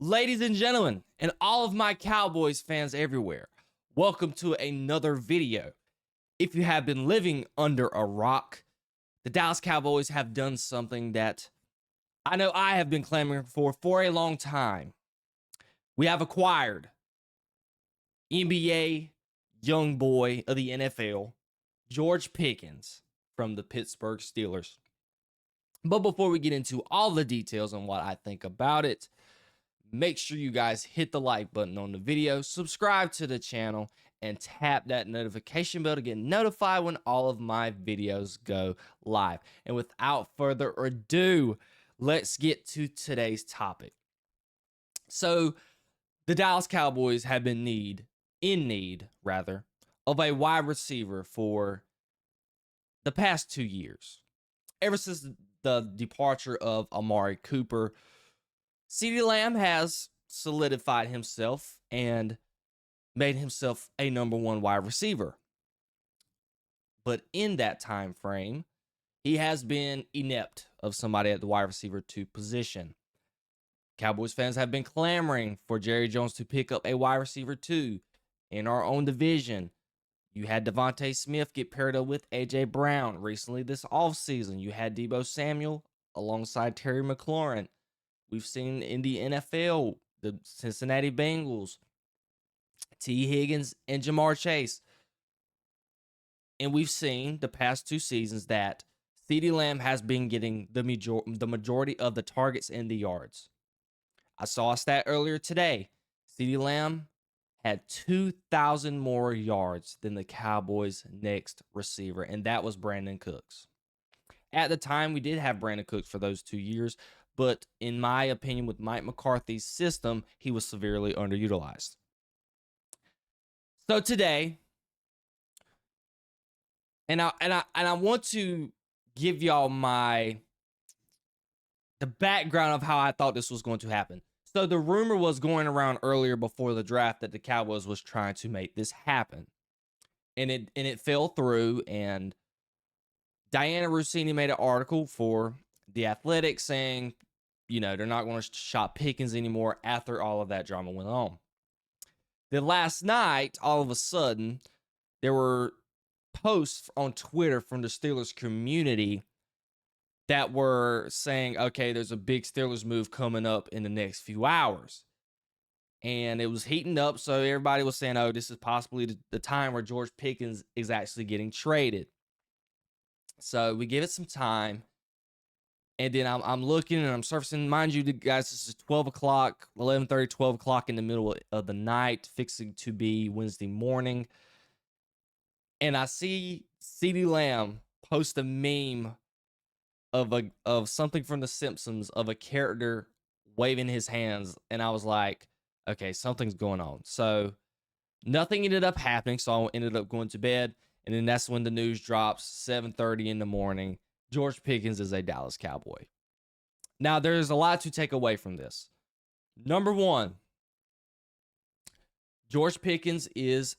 Ladies and gentlemen, and all of my Cowboys fans everywhere, welcome to another video. If you have been living under a rock, the Dallas Cowboys have done something that I know I have been clamoring for a long time. We have acquired NBA young boy of the NFL, George Pickens from the Pittsburgh Steelers. But before we get into all the details on what I think about it, make sure you guys hit the like button on the video, subscribe to the channel, and tap that notification bell to get notified when all of my videos go live. And without further ado, let's get to today's topic. So, the Dallas Cowboys have been in need of a wide receiver for the past 2 years. Ever since the departure of Amari Cooper, CeeDee Lamb has solidified himself and made himself a number one wide receiver. But in that time frame, he has been inept of somebody at the wide receiver 2 position. Cowboys fans have been clamoring for Jerry Jones to pick up a wide receiver 2 in our own division. You had Devontae Smith get paired up with A.J. Brown recently this offseason. You had Deebo Samuel alongside Terry McLaurin. We've seen in the NFL, the Cincinnati Bengals, T. Higgins and Jamar Chase. And we've seen the past 2 seasons that CeeDee Lamb has been getting the majority of the targets and the yards. I saw a stat earlier today. CeeDee Lamb had 2,000 more yards than the Cowboys' next receiver, and that was Brandon Cooks. At the time, we did have Brandon Cooks for those 2 years, but in my opinion, with Mike McCarthy's system, he was severely underutilized. So today, and I want to give y'all the background of how I thought this was going to happen. So the rumor was going around earlier before the draft that the Cowboys was trying to make this happen, and it fell through. And Diana Rossini made an article for The Athletic saying, they're not going to shop Pickens anymore after all of that drama went on. Then last night, all of a sudden, there were posts on Twitter from the Steelers community that were saying, okay, there's a big Steelers move coming up in the next few hours. And it was heating up, so everybody was saying, oh, this is possibly the time where George Pickens is actually getting traded. So we give it some time. And then I'm looking and I'm surfacing. Mind you, guys, this is 12 o'clock, 11:30, 12 o'clock in the middle of the night, fixing to be Wednesday morning. And I see CeeDee Lamb post a meme of something from The Simpsons of a character waving his hands. And I was like, okay, something's going on. So nothing ended up happening. So I ended up going to bed. And then that's when the news drops, 7:30 in the morning. George Pickens is a Dallas Cowboy. Now, there's a lot to take away from this. Number one, George Pickens is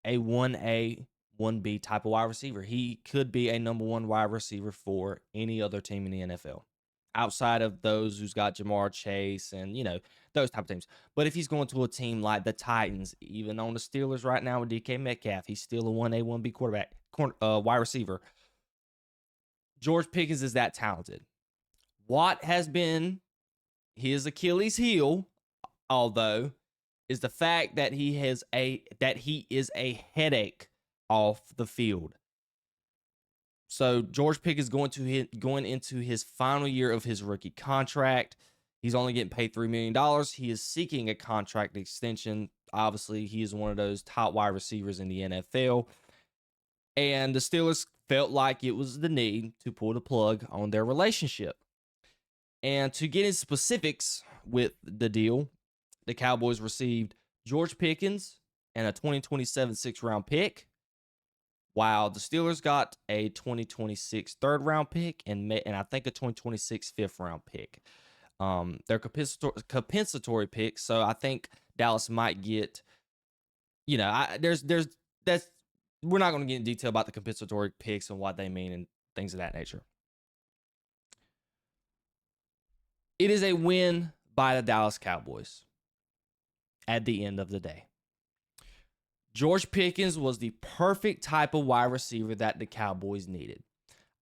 a 1A, 1B type of wide receiver. He could be a number one wide receiver for any other team in the NFL, outside of those who's got Jamar Chase and, those type of teams. But if he's going to a team like the Titans, even on the Steelers right now with DK Metcalf, he's still a 1A, 1B wide receiver. George Pickens is that talented. What has been his Achilles heel, although, is the fact that he is a headache off the field. So George Pickens going into his final year of his rookie contract. He's only getting paid $3 million. He is seeking a contract extension. Obviously, he is one of those top wide receivers in the NFL. And the Steelers felt like it was the need to pull the plug on their relationship. And to get in specifics with the deal, the Cowboys received George Pickens and a 2027 6th-round pick, while the Steelers got a 2026 3rd-round pick and I think a 2026 5th-round pick. They're compensatory picks, so I think Dallas might get, we're not going to get in detail about the compensatory picks and what they mean and things of that nature. It is a win by the Dallas Cowboys. at the end of the day. George Pickens was the perfect type of wide receiver that the Cowboys needed.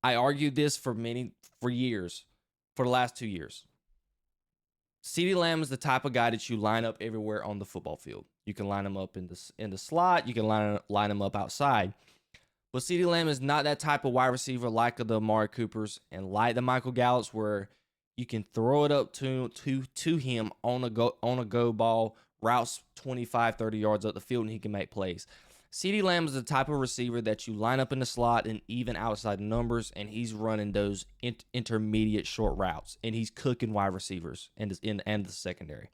I argued this for years, for the last 2 years. CeeDee Lamb is the type of guy that you line up everywhere on the football field. You can line him up in the slot. You can line him up outside. But CeeDee Lamb is not that type of wide receiver like the Amari Coopers and like the Michael Gallups, where you can throw it up to him on a go ball, routes 25, 30 yards up the field, and he can make plays. CeeDee Lamb is the type of receiver that you line up in the slot and even outside numbers, and he's running those intermediate short routes, and he's cooking wide receivers and the secondary.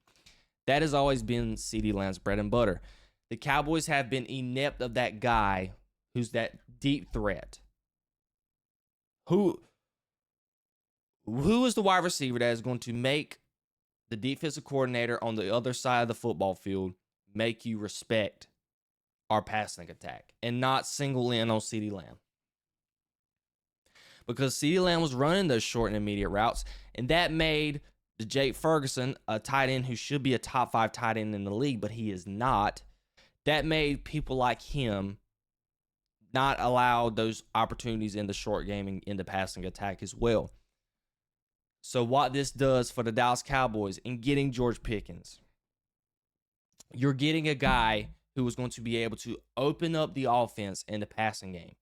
That has always been CeeDee Lamb's bread and butter. The Cowboys have been inept of that guy who's that deep threat. Who is the wide receiver that is going to make the defensive coordinator on the other side of the football field make you respect our passing attack and not single in on CeeDee Lamb? Because CeeDee Lamb was running those short and immediate routes, and that made the Jake Ferguson, a tight end who should be a top 5 tight end in the league, but he is not. That made people like him not allow those opportunities in the short game and in the passing attack as well. So what this does for the Dallas Cowboys in getting George Pickens, you're getting a guy who is going to be able to open up the offense in the passing game.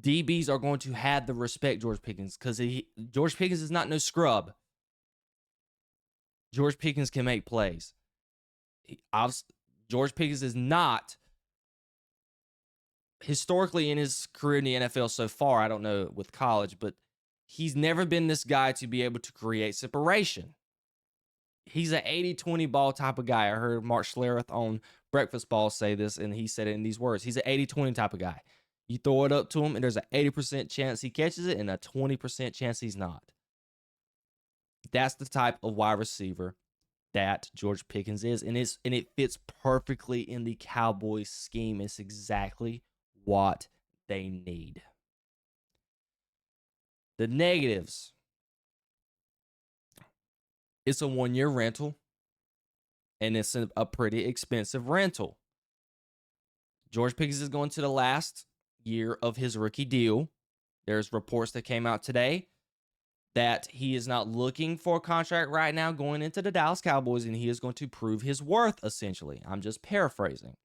DBs are going to have to respect George Pickens because George Pickens is not no scrub. George Pickens can make plays. George Pickens is not, historically in his career in the NFL so far, I don't know with college, but he's never been this guy to be able to create separation. He's an 80-20 ball type of guy. I heard Mark Schlereth on Breakfast Ball say this, and he said it in these words. He's an 80-20 type of guy. You throw it up to him, and there's an 80% chance he catches it and a 20% chance he's not. That's the type of wide receiver that George Pickens is, and it fits perfectly in the Cowboys scheme. It's exactly what they need. The negatives. It's a 1-year rental, and it's a pretty expensive rental. George Pickens is going to the last year of his rookie deal. There's reports that came out today that he is not looking for a contract right now going into the Dallas Cowboys, and he is going to prove his worth, essentially. I'm just paraphrasing.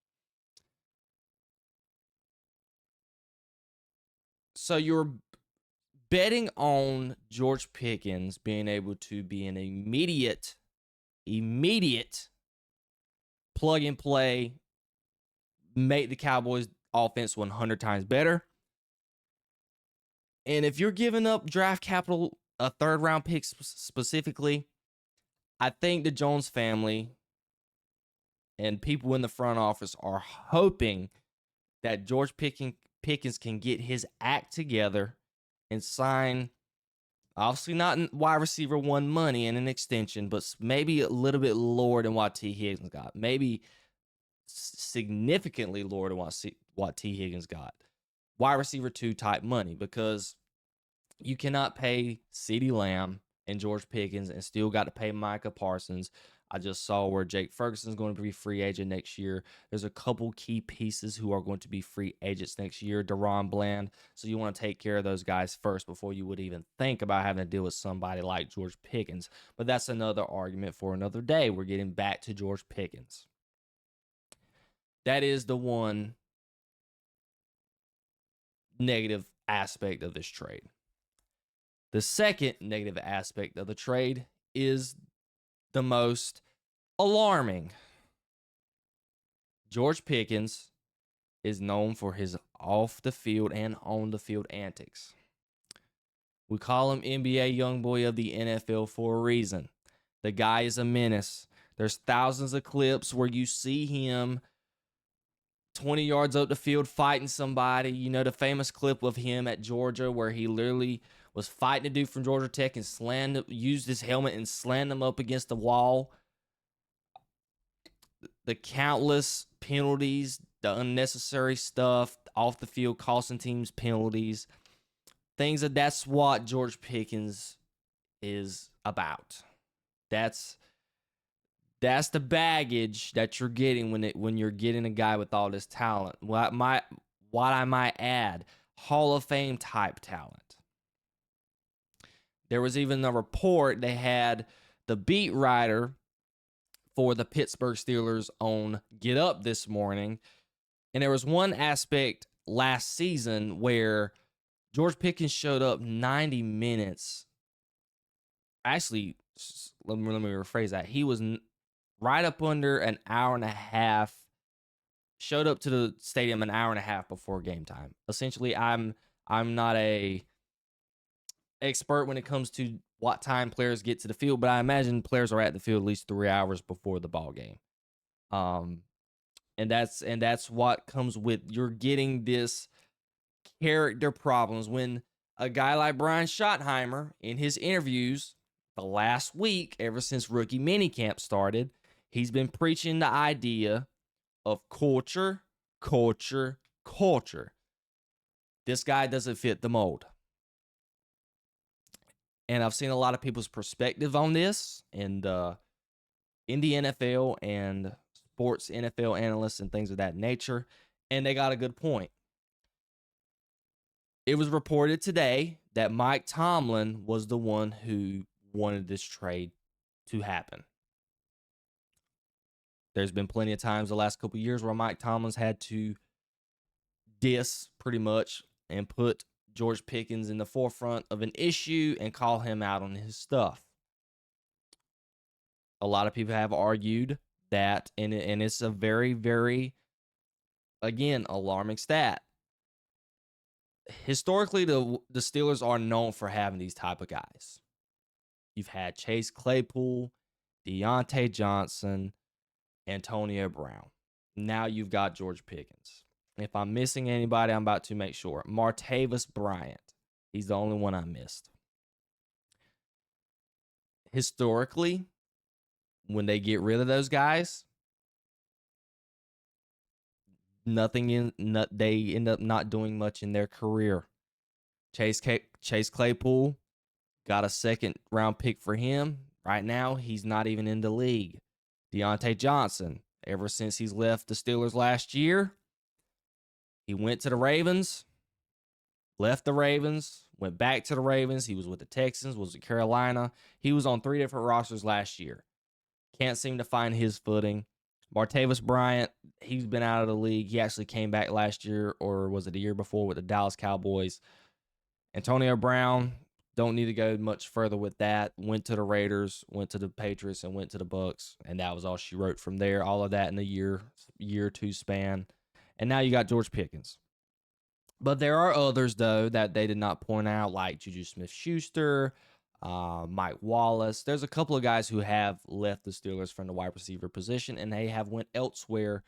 So you're betting on George Pickens being able to be an immediate plug and play, make the Cowboys offense 100 times better. And if you're giving up draft capital, a 3rd round pick specifically, I think the Jones family and people in the front office are hoping that George Pickens can get his act together and sign, obviously not wide receiver 1 money and an extension, but maybe a little bit lower than what T. Higgins got. Maybe significantly lower than what T. Higgins got. Wide receiver 2 type money, because you cannot pay CeeDee Lamb and George Pickens and still got to pay Micah Parsons. I just saw where Jake Ferguson is going to be free agent next year. There's a couple key pieces who are going to be free agents next year. Deron Bland. So you want to take care of those guys first before you would even think about having to deal with somebody like George Pickens. But that's another argument for another day. We're getting back to George Pickens. That is the one negative aspect of this trade. The second negative aspect of the trade is the most alarming. George Pickens is known for his off the field and on the field antics. We call him NBA Youngboy of the NFL for a reason. The guy is a menace. There's thousands of clips where you see him 20 yards up the field fighting somebody. You know the famous clip of him at Georgia where he literally was fighting a dude from Georgia Tech and used his helmet and slammed him up against the wall. The countless penalties, the unnecessary stuff, off the field costing teams penalties, that's what George Pickens is about. That's That's the baggage that you're getting when you're getting a guy with all this talent. What I might add, Hall of Fame type talent. There was even a report they had the beat writer for the Pittsburgh Steelers on Get Up this morning, and there was one aspect last season where George Pickens showed up 90 minutes. Actually, let me rephrase that. He was right up under an hour and a half. Showed up to the stadium an hour and a half before game time. Essentially, I'm not a expert when it comes to what time players get to the field, but I imagine players are at the field at least 3 hours before the ball game. And that's what comes with you're getting this character problems when a guy like Brian Schottenheimer in his interviews the last week, ever since rookie minicamp started, he's been preaching the idea of culture. This guy doesn't fit the mold. And I've seen a lot of people's perspective on this and in the NFL and sports NFL analysts and things of that nature, and they got a good point. It was reported today that Mike Tomlin was the one who wanted this trade to happen. There's been plenty of times the last couple of years where Mike Tomlin's had to diss pretty much and put George Pickens in the forefront of an issue and call him out on his stuff. A lot of people have argued that, and it's a very, very, again, alarming stat. Historically, the Steelers are known for having these type of guys. You've had Chase Claypool, Deontay Johnson, Antonio Brown. Now you've got George Pickens. If I'm missing anybody, I'm about to make sure. Martavis Bryant. He's the only one I missed. Historically, when they get rid of those guys, they end up not doing much in their career. Chase Claypool got a second round pick for him. Right now, he's not even in the league. Deontay Johnson, ever since he's left the Steelers last year, he went to the Ravens, left the Ravens, went back to the Ravens. He was with the Texans, was with Carolina. He was on 3 different rosters last year. Can't seem to find his footing. Martavis Bryant, he's been out of the league. He actually came back last year, or was it the year before, with the Dallas Cowboys. Antonio Brown, don't need to go much further with that. Went to the Raiders, went to the Patriots, and went to the Bucks, and that was all she wrote from there. All of that in a year or two span. And now you got George Pickens. But there are others, though, that they did not point out, like Juju Smith-Schuster, Mike Wallace. There's a couple of guys who have left the Steelers from the wide receiver position, and they have went elsewhere,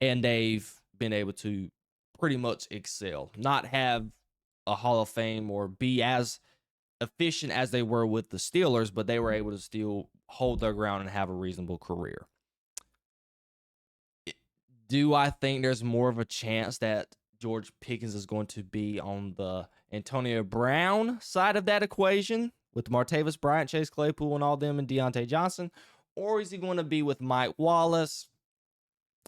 and they've been able to pretty much excel. Not have a Hall of Fame or be as efficient as they were with the Steelers, but they were able to still hold their ground and have a reasonable career. Do I think there's more of a chance that George Pickens is going to be on the Antonio Brown side of that equation with Martavis Bryant, Chase Claypool, and all them, and Deontay Johnson? Or is he going to be with Mike Wallace?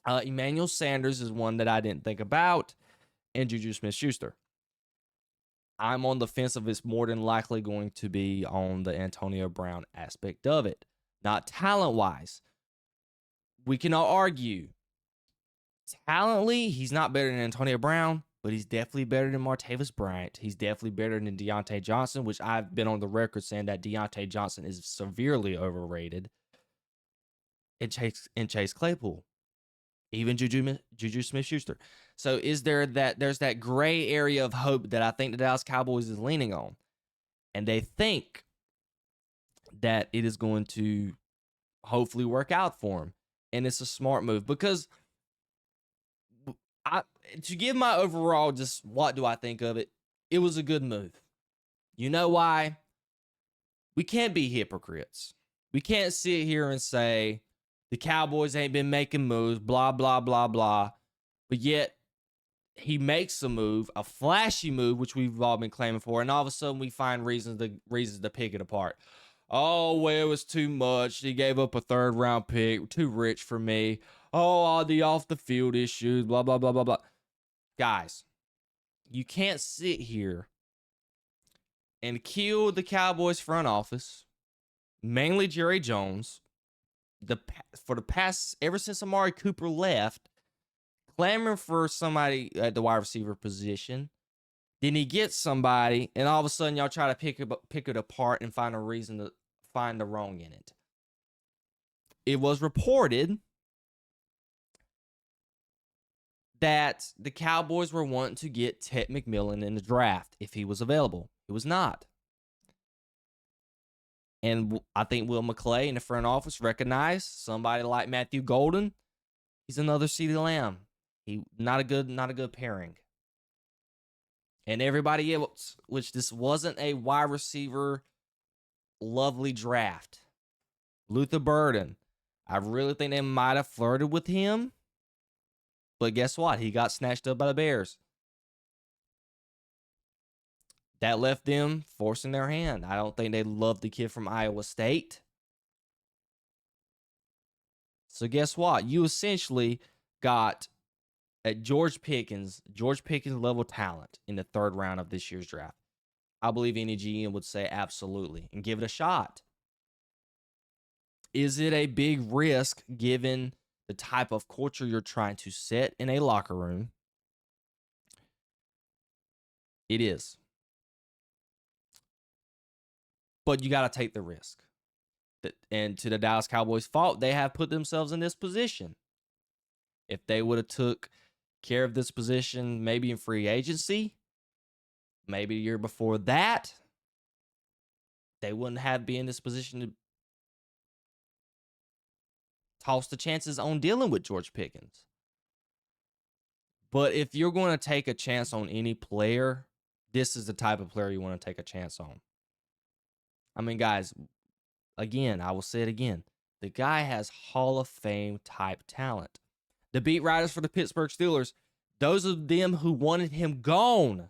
Emmanuel Sanders is one that I didn't think about, and Juju Smith-Schuster. I'm on the fence of it's more than likely going to be on the Antonio Brown aspect of it. Not talent-wise. We can all argue. Talently, he's not better than Antonio Brown, but he's definitely better than Martavis Bryant. He's definitely better than Deontay Johnson, which I've been on the record saying that Deontay Johnson is severely overrated. And Chase Claypool. Even Juju Smith-Schuster. So there's that gray area of hope that I think the Dallas Cowboys is leaning on. And they think that it is going to hopefully work out for him. And it's a smart move because to give my overall just what do I think of it, it was a good move. You know why? We can't be hypocrites. We can't sit here and say the Cowboys ain't been making moves, blah, blah, blah, blah. But yet he makes a move, a flashy move, which we've all been claiming for, and all of a sudden we find reasons to pick it apart. Oh, well, it was too much. He gave up a 3rd-round pick. Too rich for me. Oh, all the off-the-field issues, blah, blah, blah, blah, blah. Guys, you can't sit here and kill the Cowboys front office, mainly Jerry Jones, for the past, ever since Amari Cooper left, clamoring for somebody at the wide receiver position. Then he gets somebody, and all of a sudden y'all try to pick it apart and find a reason to find the wrong in it. It was reported that the Cowboys were wanting to get Ted McMillan in the draft if he was available. He was not. And I think Will McClay in the front office recognized somebody like Matthew Golden. He's another CeeDee Lamb. He not a good pairing. And everybody else, which this wasn't a wide receiver lovely draft. Luther Burden. I really think they might have flirted with him. But guess what? He got snatched up by the Bears. That left them forcing their hand. I don't think they loved the kid from Iowa State. So guess what? You essentially got at George Pickens level talent in the 3rd round of this year's draft. I believe any GM would say absolutely and give it a shot. Is it a big risk given the type of culture you're trying to set in a locker room? It is. But you got to take the risk. And to the Dallas Cowboys' fault, they have put themselves in this position. If they would have took care of this position maybe in free agency, maybe a year before that, they wouldn't have been in this position to toss the chances on dealing with George Pickens. But if you're going to take a chance on any player, this is the type of player you want to take a chance on. I mean, guys, again, I will say it again. The guy has Hall of Fame type talent. The beat writers for the Pittsburgh Steelers, those of them who wanted him gone.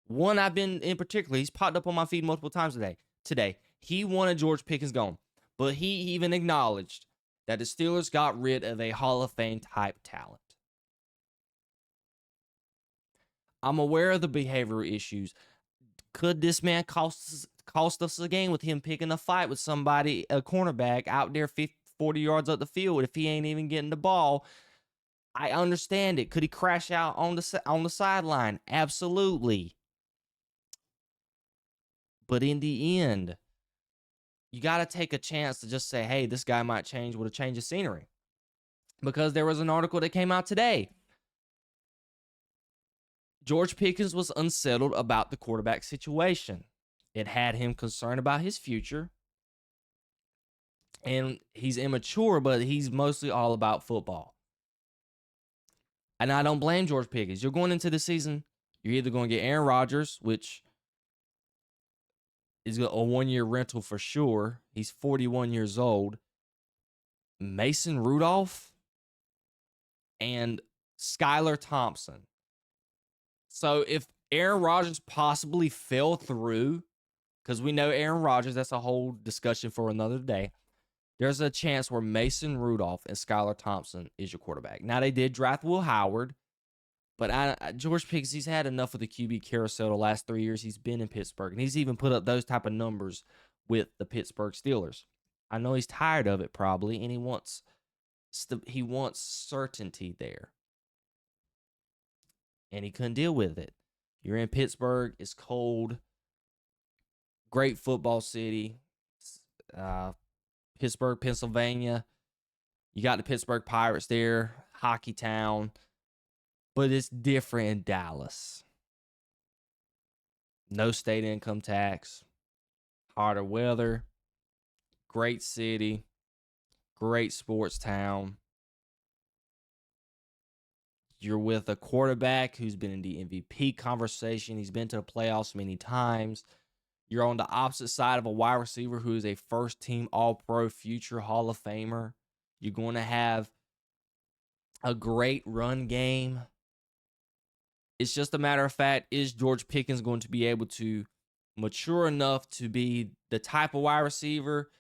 One I've been in particular, he's popped up on my feed multiple times today. He wanted George Pickens gone. But he even acknowledged that the Steelers got rid of a Hall of Fame type talent. I'm aware of the behavioral issues. Could this man cost us a game with him picking a fight with somebody, a cornerback, out there 40 yards up the field if he ain't even getting the ball? I understand it. Could he crash out on the sideline? Absolutely. But in the end, you got to take a chance to just say, hey, this guy might change with a change of scenery. Because there was an article that came out today. George Pickens was unsettled about the quarterback situation. It had him concerned about his future. And he's immature, but he's mostly all about football. And I don't blame George Pickens. You're going into the season, you're either going to get Aaron Rodgers, which is a 1-year rental for sure. He's 41 years old. Mason Rudolph and Skylar Thompson. So if Aaron Rodgers possibly fell through, because we know Aaron Rodgers, that's a whole discussion for another day. There's a chance where Mason Rudolph and Skylar Thompson is your quarterback. Now, they did draft Will Howard, but George Pickens, he's had enough of the QB carousel the last 3 years he's been in Pittsburgh, and he's even put up those type of numbers with the Pittsburgh Steelers. I know he's tired of it probably, and he wants certainty there. And he couldn't deal with it. You're in Pittsburgh. It's cold. Great football city. Pittsburgh, Pennsylvania. You got the Pittsburgh Pirates there. Hockey town. But it's different in Dallas. No state income tax. Hotter weather. Great city. Great sports town. You're with a quarterback who's been in the MVP conversation. He's been to the playoffs many times. You're on the opposite side of a wide receiver who is a first-team All-Pro future Hall of Famer. You're going to have a great run game. It's just a matter of fact, is George Pickens going to be able to mature enough to be the type of wide receiver?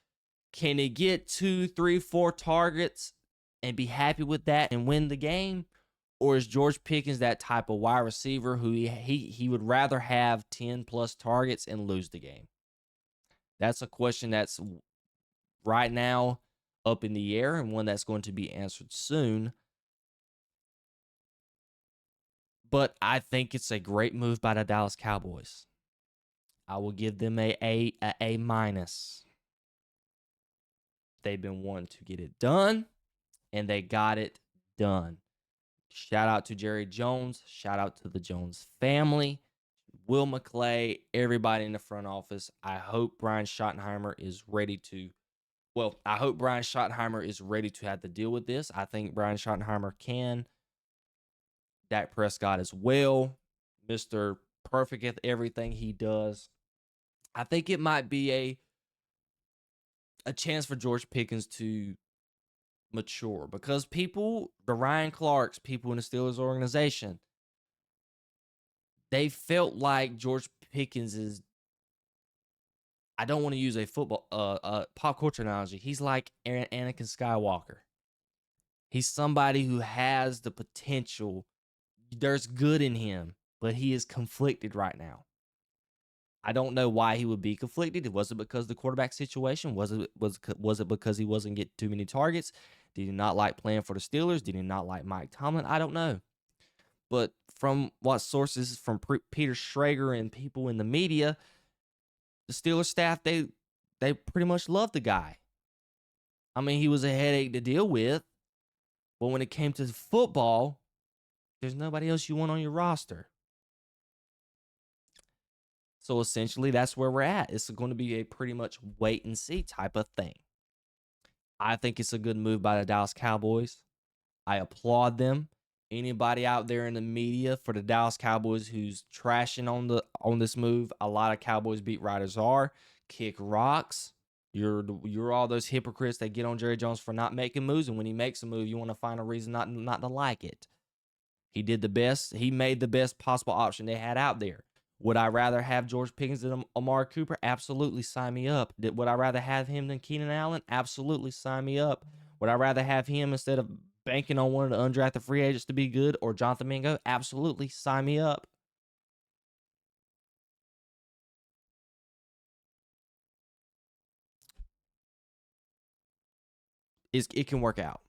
Can he get 2, 3, 4 targets and be happy with that and win the game? Or is George Pickens that type of wide receiver who he would rather have 10 plus targets and lose the game? That's a question that's right now up in the air and one that's going to be answered soon. But I think it's a great move by the Dallas Cowboys. I will give them a minus. They've been wanting to get it done, and they got it done. Shout out to Jerry Jones. Shout out to the Jones family. Will McClay, everybody in the front office. I hope Brian Schottenheimer is ready to have to deal with this. I think Brian Schottenheimer can. Dak Prescott as well. Mr. Perfect at everything he does. I think it might be a chance for George Pickens to mature because the Ryan Clarks, people in the Steelers organization, they felt like George Pickens is, I don't want to use a football, pop culture analogy. He's like Anakin Skywalker. He's somebody who has the potential. There's good in him, but he is conflicted right now. I don't know why he would be conflicted. Was it because of the quarterback situation? Was it because he wasn't getting too many targets? Did he not like playing for the Steelers? Did he not like Mike Tomlin? I don't know. But from what sources from Peter Schrager and people in the media, the Steelers staff, they pretty much loved the guy. I mean, he was a headache to deal with. But when it came to football, there's nobody else you want on your roster. So essentially, that's where we're at. It's going to be a pretty much wait and see type of thing. I think it's a good move by the Dallas Cowboys. I applaud them. Anybody out there in the media for the Dallas Cowboys who's trashing on this move, a lot of Cowboys beat writers are. Kick rocks. You're all those hypocrites that get on Jerry Jones for not making moves, and when he makes a move, you want to find a reason not to like it. He did the best. He made the best possible option they had out there. Would I rather have George Pickens than Amari Cooper? Absolutely, sign me up. Would I rather have him than Keenan Allen? Absolutely, sign me up. Would I rather have him instead of banking on one of the undrafted free agents to be good or Jonathan Mingo? Absolutely, sign me up. It can work out.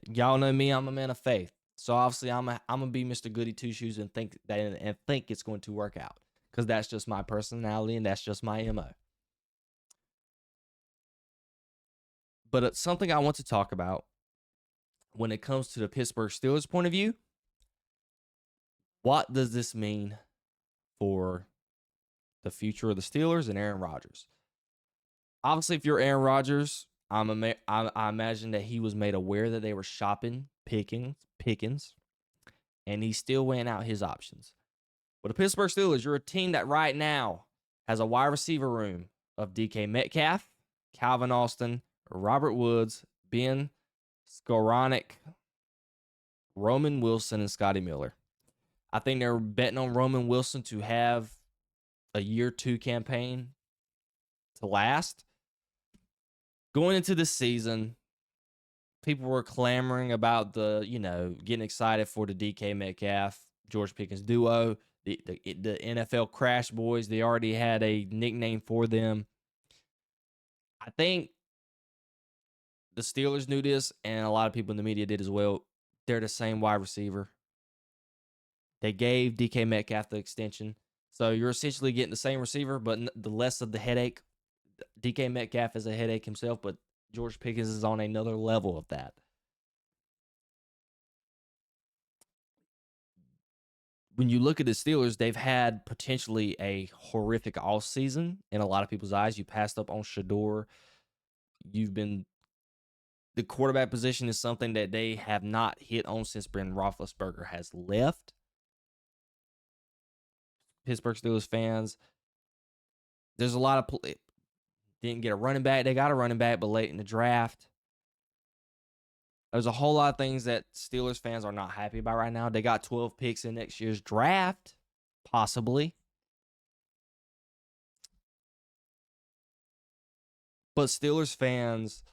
Y'all know me, I'm a man of faith. So obviously I'm gonna be Mr. Goody Two Shoes and think it's going to work out. Because that's just my personality and that's just my MO. But something I want to talk about when it comes to the Pittsburgh Steelers point of view, what does this mean for the future of the Steelers and Aaron Rodgers? Obviously, if you're Aaron Rodgers, I imagine that he was made aware that they were shopping Pickens, and he still weighing out his options. But the Pittsburgh Steelers, you're a team that right now has a wide receiver room of DK Metcalf, Calvin Austin, Robert Woods, Ben Skowronek, Roman Wilson, and Scotty Miller. I think they're betting on Roman Wilson to have a year 2 campaign to last. Going into this season, people were clamoring about getting excited for the DK Metcalf, George Pickens duo, the NFL Crash Boys. They already had a nickname for them. I think the Steelers knew this, and a lot of people in the media did as well. They're the same wide receiver. They gave DK Metcalf the extension. So you're essentially getting the same receiver, but the less of the headache. DK Metcalf is a headache himself, but George Pickens is on another level of that. When you look at the Steelers, they've had potentially a horrific offseason in a lot of people's eyes. You passed up on Shador. The quarterback position is something that they have not hit on since Ben Roethlisberger has left. Pittsburgh Steelers fans, there's a lot of didn't get a running back. They got a running back, but late in the draft. There's a whole lot of things that Steelers fans are not happy about right now. They got 12 picks in next year's draft, possibly. But Steelers fans,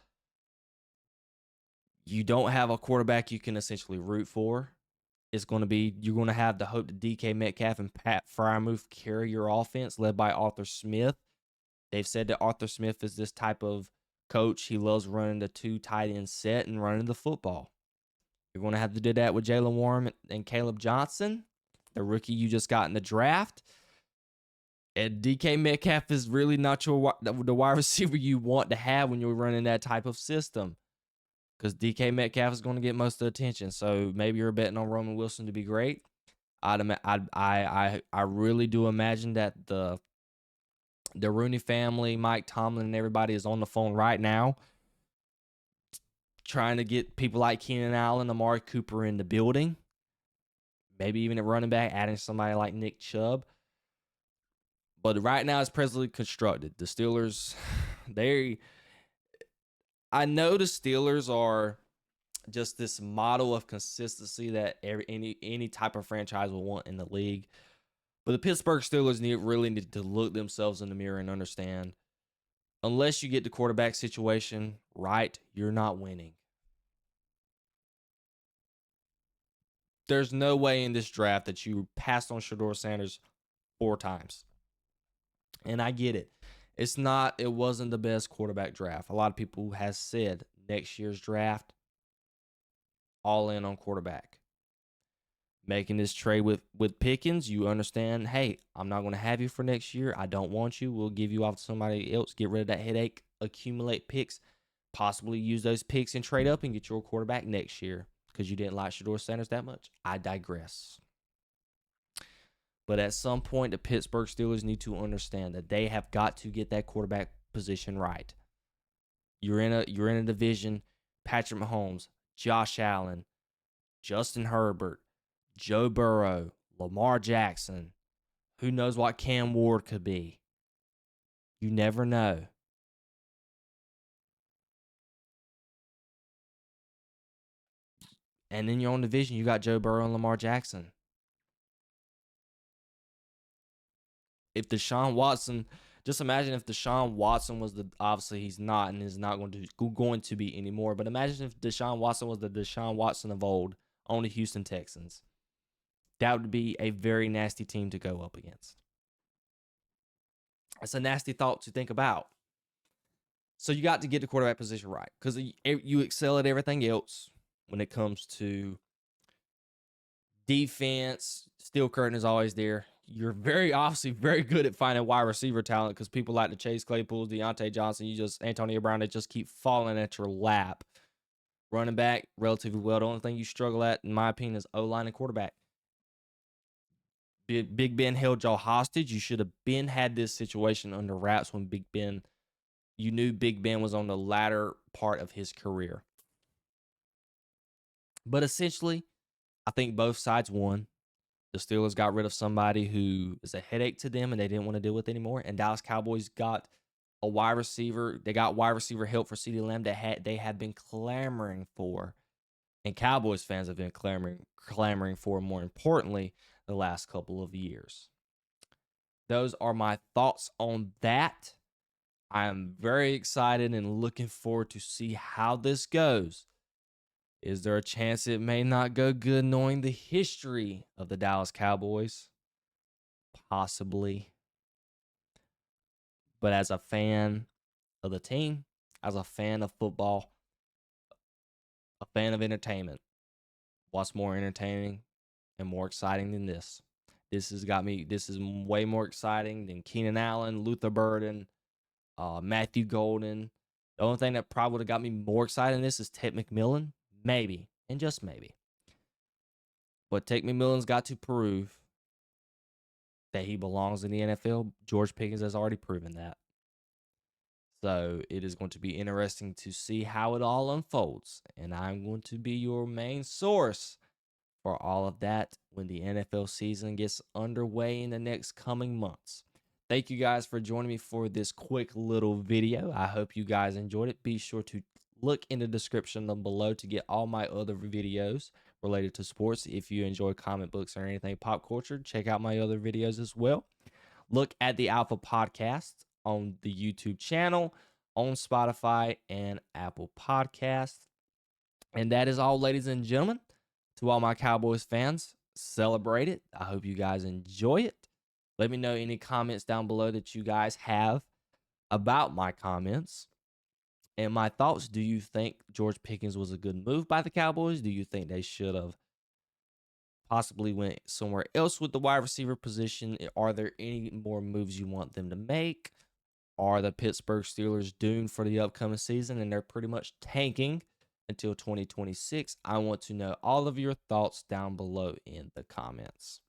you don't have a quarterback you can essentially root for. It's going to be, you're going to have the hope that DK Metcalf and Pat Freiermuth carry your offense, led by Arthur Smith. They've said that Arthur Smith is this type of coach. He loves running the 2 tight end set and running the football. You're going to have to do that with Jaylen Warren and Caleb Johnson, the rookie you just got in the draft. And DK Metcalf is really not the wide receiver you want to have when you're running that type of system, because DK Metcalf is going to get most of the attention. So maybe you're betting on Roman Wilson to be great. I really do imagine that the Rooney family, Mike Tomlin, and everybody is on the phone right now trying to get people like Keenan Allen, Amari Cooper in the building. Maybe even a running back, adding somebody like Nick Chubb. But right now, it's presently constructed. The Steelers, I know the Steelers are just this model of consistency that any type of franchise will want in the league. But the Pittsburgh Steelers really need to look themselves in the mirror and understand, unless you get the quarterback situation right, you're not winning. There's no way in this draft that you passed on Shedeur Sanders 4 times. And I get it. It wasn't the best quarterback draft. A lot of people have said next year's draft, all in on quarterback. Making this trade with Pickens, you understand, hey, I'm not going to have you for next year. I don't want you. We'll give you off to somebody else. Get rid of that headache. Accumulate picks. Possibly use those picks and trade up and get your quarterback next year because you didn't like Shedeur Sanders that much. I digress. But at some point, the Pittsburgh Steelers need to understand that they have got to get that quarterback position right. You're in a division. Patrick Mahomes, Josh Allen, Justin Herbert, Joe Burrow, Lamar Jackson. Who knows what Cam Ward could be? You never know. And in your own division, you got Joe Burrow and Lamar Jackson. If Deshaun Watson, just imagine if Deshaun Watson was obviously he's not and is not going to be anymore, but imagine if Deshaun Watson was the Deshaun Watson of old on the Houston Texans. That would be a very nasty team to go up against. It's a nasty thought to think about. So you got to get the quarterback position right, because you excel at everything else when it comes to defense. Steel curtain is always there. You're obviously very good at finding wide receiver talent, because people like the Chase Claypool, Deontay Johnson, Antonio Brown, they just keep falling at your lap. Running back, relatively well. The only thing you struggle at, in my opinion, is O-line and quarterback. Big Ben held y'all hostage. You should have had this situation under wraps when you knew Big Ben was on the latter part of his career. But essentially, I think both sides won. The Steelers got rid of somebody who is a headache to them and they didn't want to deal with anymore. And Dallas Cowboys got a wide receiver. They got wide receiver help for CeeDee Lamb that they have been clamoring for. And Cowboys fans have been clamoring for, more importantly, the last couple of years. Those are my thoughts on that. I am very excited and looking forward to see how this goes. Is there a chance it may not go good, knowing the history of the Dallas Cowboys? Possibly. But as a fan of the team, as a fan of football, a fan of entertainment, what's more entertaining and more exciting than this? This is way more exciting than Keenan Allen, Luther Burden, Matthew Golden. The only thing that probably would have got me more excited than this is Ted McMillan. Maybe, and just maybe. But Ted McMillan's got to prove that he belongs in the NFL. George Pickens has already proven that. So it is going to be interesting to see how it all unfolds. And I'm going to be your main source for all of that when the NFL season gets underway in the next coming months. Thank you guys for joining me for this quick little video. I hope you guys enjoyed it. Be sure to look in the description below to get all my other videos related to sports. If you enjoy comic books or anything pop culture, check out my other videos as well. Look at the Alpha Podcast on the YouTube channel. on Spotify and Apple Podcasts. And that is all, ladies and gentlemen. To all my Cowboys fans, celebrate it. I hope you guys enjoy it. Let me know any comments down below that you guys have about my comments and my thoughts. Do you think George Pickens was a good move by the Cowboys? Do you think they should have possibly went somewhere else with the wide receiver position? Are there any more moves you want them to make? Are the Pittsburgh Steelers doomed for the upcoming season and they're pretty much tanking until 2026? I want to know all of your thoughts down below in the comments.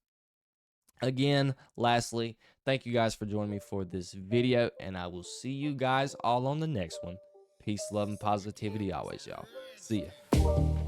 Again, lastly, thank you guys for joining me for this video, and I will see you guys all on the next one. Peace, love, and positivity always, y'all. See ya.